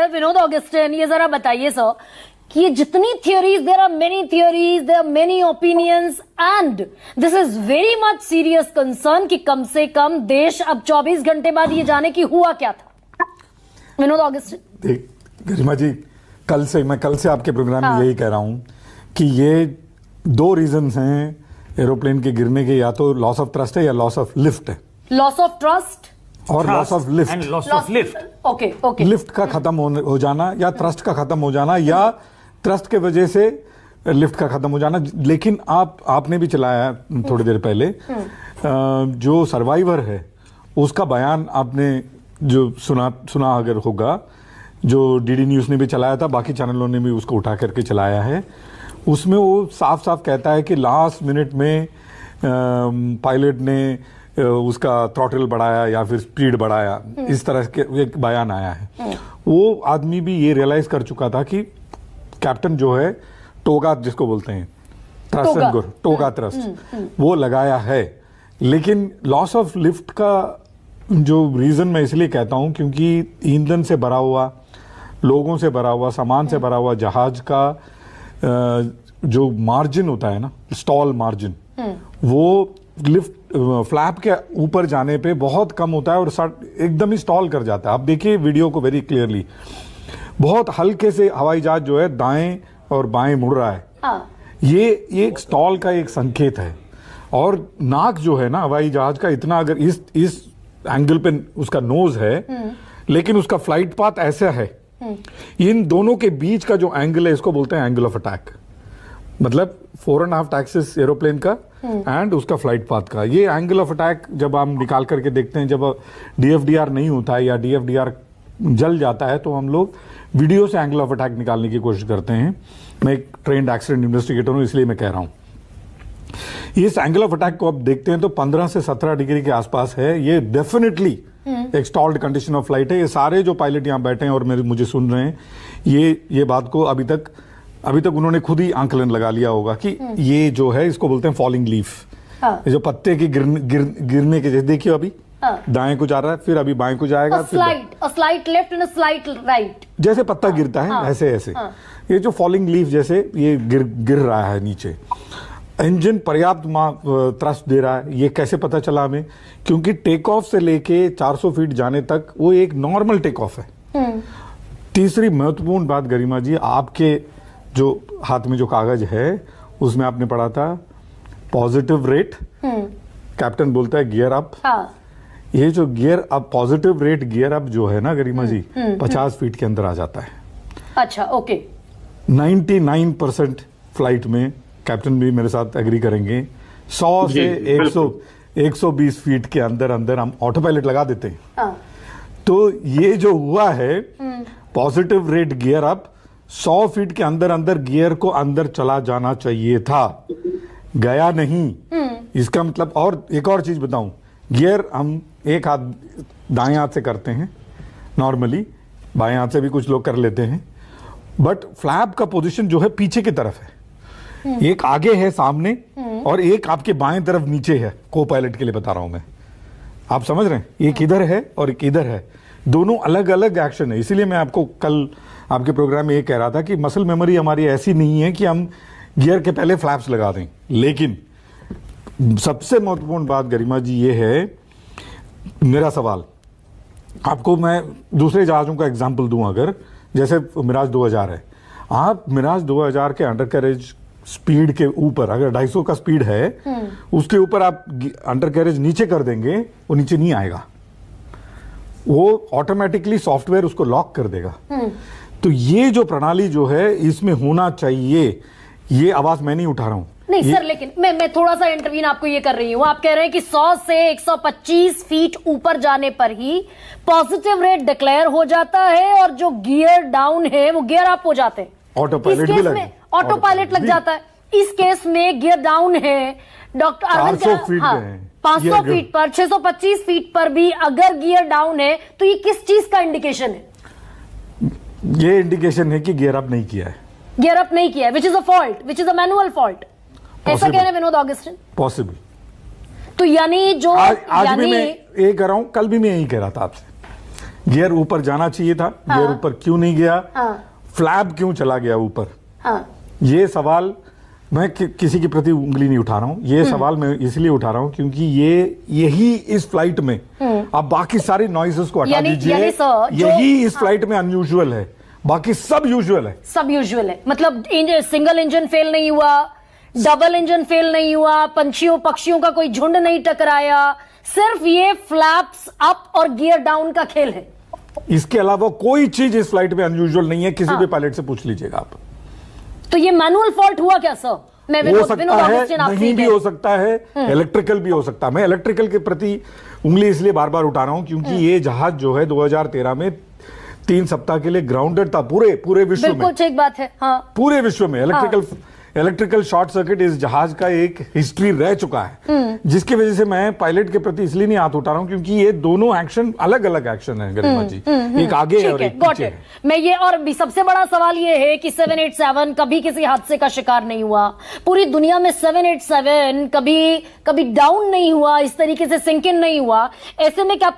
है विनोद ऑगस्टिन, ये जरा बताइए सर कि ये जितनी theories, there are many opinions and this is very much serious concern कि कम से कम देश अब 24 घंटे बाद ये जाने की हुआ क्या था। विनोद ऑगस्टिन, देख गरिमा जी, कल से आपके प्रोग्राम में यही कह रहा हूं कि ये 2 रीजंस हैं एरोप्लेन के गिरने के, या तो लॉस ऑफ ट्रस्ट है या लॉस ऑफ लिफ्ट है। लॉस ऑफ ट्रस्ट और loss of lift and loss of lift. Okay lift का खत्म हो जाना या ट्रस्ट का खत्म हो जाना या ट्रस्ट के वजह से लिफ्ट का खत्म हो जाना। लेकिन आपने भी चलाया थोड़ी देर पहले, जो सर्वाइवर है उसका बयान आपने जो सुना अगर होगा, जो डीडी न्यूज़ ने भी चलाया था, बाकी चैनलों ने भी उसको उठा करके चलाया है, उसमें वो साफ साफ कहता है कि लास्ट मिनट में पायलट ने उसका थ्रॉटल बढ़ाया या फिर स्पीड बढ़ाया, इस तरह के एक बयान आया है। वो आदमी भी ये रियलाइज कर चुका था कि कैप्टन जो है टोगा जिसको बोलते हैं, थ्रस्ट एंड गुर, टोगा थ्रस्ट वो लगाया है। लेकिन लॉस ऑफ लिफ्ट का जो रीजन मैं इसलिए कहता हूं क्योंकि ईंधन से भरा हुआ, लोगों से भरा हुआ, सामान से भरा हुआ जहाज का जो मार्जिन होता है ना, स्टॉल मार्जिन, वो लिफ्ट फ्लैप के ऊपर जाने पे बहुत कम होता है और एकदम ही स्टॉल कर जाता है। आप देखिए वीडियो को वेरी क्लियरली, बहुत हल्के से हवाई जहाज जो है दाएं और बाएं मुड़ रहा है। ये एक स्टॉल का एक संकेत है। और नाक जो है ना हवाई जहाज का, इतना अगर इस एंगल पे उसका नोज है, लेकिन उसका फ्लाइट पाथ ऐसा है, इन दोनों के बीच का जो एंगल है इसको बोलते हैं एंगल ऑफ अटैक। मतलब 4.5 एक्सिस एरोप्लेन का एंड उसका फ्लाइट पाथ का, ये एंगल ऑफ अटैक जब हम निकाल करके देखते हैं, जब डीएफडीआर नहीं होता है या डीएफडीआर जल जाता है, तो हम लोग वीडियो से एंगल ऑफ अटैक निकालने की कोशिश करते हैं। मैं एक ट्रेंड एक्सीडेंट इन्वेस्टिगेटर हूं, इसलिए मैं कह रहा हूं। इस एंगल ऑफ अटैक को आप देखते हैं तो 15 से 17 डिग्री के आसपास है। ये डेफिनेटली एक स्टॉल्ड कंडीशन ऑफ फ्लाइट है। ये सारे जो पायलट यहां बैठे हैं और मुझे सुन रहे हैं, ये बात को अभी तक उन्होंने खुद ही आंकलन लगा लिया होगा कि ये जो है इसको बोलते हैं फॉलिंग लीफ। ये जो पत्ते की गिरने के जैसे, देखिए अभी दाएं को जा रहा है, फिर अभी बाएं को जाएगा, slight left and slight right, जैसे पत्ता गिरता है ऐसे ये जो फॉलिंग लीफ जैसे ये गिर रहा है नीचे। इंजन पर्याप्त थ्रस्ट दे रहा है। ये कैसे पता चला हमें? क्योंकि टेक ऑफ से लेके 400 फीट जाने तक वो एक नॉर्मल टेक ऑफ है। तीसरी महत्वपूर्ण बात गरिमा जी, आपके जो हाथ में जो कागज है उसमें आपने पढ़ा था पॉजिटिव रेट, कैप्टन बोलता है गियर अप। ये जो gear up, positive rate gear up जो है ना गरिमा जी, 50 फीट के अंदर आ जाता है। अच्छा, ओके। 99% फ्लाइट में, कैप्टन भी मेरे साथ एग्री करेंगे, 100 से 120 फीट के अंदर हम ऑटो पायलट लगा देते हैं। तो ये जो हुआ है positive rate gear up, 100 feet के अंदर गियर को अंदर चला जाना चाहिए था, गया नहीं। इसका मतलब, और एक और चीज बताऊं, गियर हम एक हाथ दाएं हाथ से करते हैं नॉर्मली, बाएं हाथ से भी कुछ लोग कर लेते हैं, बट फ्लैप का पोजीशन जो है पीछे की तरफ है। एक आगे है सामने और एक आपके बाएं तरफ नीचे है। को पायलट के लिए बता रहा हूं मैं, आप समझ रहे हैं? एक इधर है और एक इधर है, दोनों अलग अलग एक्शन है। इसीलिए मैं आपको कल आपके प्रोग्राम में ये कह रहा था कि मसल मेमोरी हमारी ऐसी नहीं है कि हम गियर के पहले फ्लैप्स लगा दें। लेकिन सबसे महत्वपूर्ण बात गरिमा जी ये है, मेरा सवाल आपको, मैं दूसरे जहाजों का एग्जांपल दूं, अगर जैसे मिराज 2000 है, आप मिराज 2000 के अंडर कैरेज स्पीड के ऊपर अगर 250 का स्पीड है, उसके ऊपर आप अंडर कैरेज नीचे कर देंगे, वो नीचे नहीं आएगा, वो ऑटोमेटिकली सॉफ्टवेयर उसको लॉक कर देगा। तो ये जो प्रणाली जो है इसमें होना चाहिए, ये आवाज मैं नहीं उठा रहा हूं। नहीं सर, लेकिन मैं थोड़ा सा इंटरवीन आपको ये कर रही हूं। आप कह रहे हैं कि 100 से 125 फीट ऊपर जाने पर ही पॉजिटिव रेट डिक्लेयर हो जाता है और जो गियर डाउन है वो गियर अप हो जाते हैं। ऑटो पायलट भी लग, ऑटो पायलट लग जाता है। इस केस में गियर डाउन है डॉक्टर अरविंद, 500 फीट पर, 625 फीट पर भी अगर गियर डाउन है तो ये किस चीज का इंडिकेशन है? ये इंडिकेशन है कि गियर अप नहीं किया है, गियर अप नहीं किया है, which is a fault, which is a manual fault. ऐसा कह रहे हैं विनोद ऑगस्टिन? पॉसिबल। तो यानी जो आज भी मैं ये कह रहा हूं, कल भी मैं यही कह रहा था आपसे गियर ऊपर जाना चाहिए था, गियर ऊपर क्यों नहीं गया, फ्लैप क्यों चला गया ऊपर, ये सवाल मैं किसी के प्रति उंगली नहीं उठा रहा हूं, ये सवाल मैं इसलिए उठा रहा हूं क्योंकि यही इस फ्लाइट में आप बाकी सारी नॉइसेस को हटा दीजिए, यही इस फ्लाइट में अनयूजुअल है, बाकी सब यूजुअल है, सब यूजुअल है। मतलब सिंगल इंजन फेल नहीं हुआ, डबल इंजन फेल नहीं हुआ, पंछियों पक्षियों का कोई झुंड नहीं टकराया, सिर्फ ये फ्लैप्स अप और गियर डाउन का खेल है। इसके अलावा कोई चीज इस फ्लाइट में अनयूजुअल नहीं है, किसी भी पायलट से पूछ लीजिएगा आप। तो ये मैनुअल फॉल्ट हुआ क्या सर? मैं हो सकता है, नहीं भी हो सकता है, इलेक्ट्रिकल भी हो सकता है। मैं इलेक्ट्रिकल के प्रति उंगली इसलिए बार बार उठा रहा हूं क्योंकि ये जहाज जो है 2013 में 3 सप्ताह के लिए ग्राउंडेड था पूरे विश्व में। बिल्कुल ठीक बात है। हाँ, पूरे विश्व में इलेक्ट्रिकल शॉर्ट सर्किट इस जहाज का एक हिस्ट्री रह चुका है, जिसकी वजह से मैं पायलट के प्रति इसलिए नहीं हाथ उठा रहा हूं क्योंकि ये दोनों एक्शन अलग अलग एक्शन है गरिमा जी, एक आगे है और एक पीछे है। मैं ये और भी सबसे बड़ा सवाल ये है कि 787 कभी किसी हादसे का शिकार नहीं हुआ, पूरी दुनिया में 787 कभी डाउन नहीं हुआ, इस तरीके से सिंक इन नहीं हुआ। ऐसे में क्या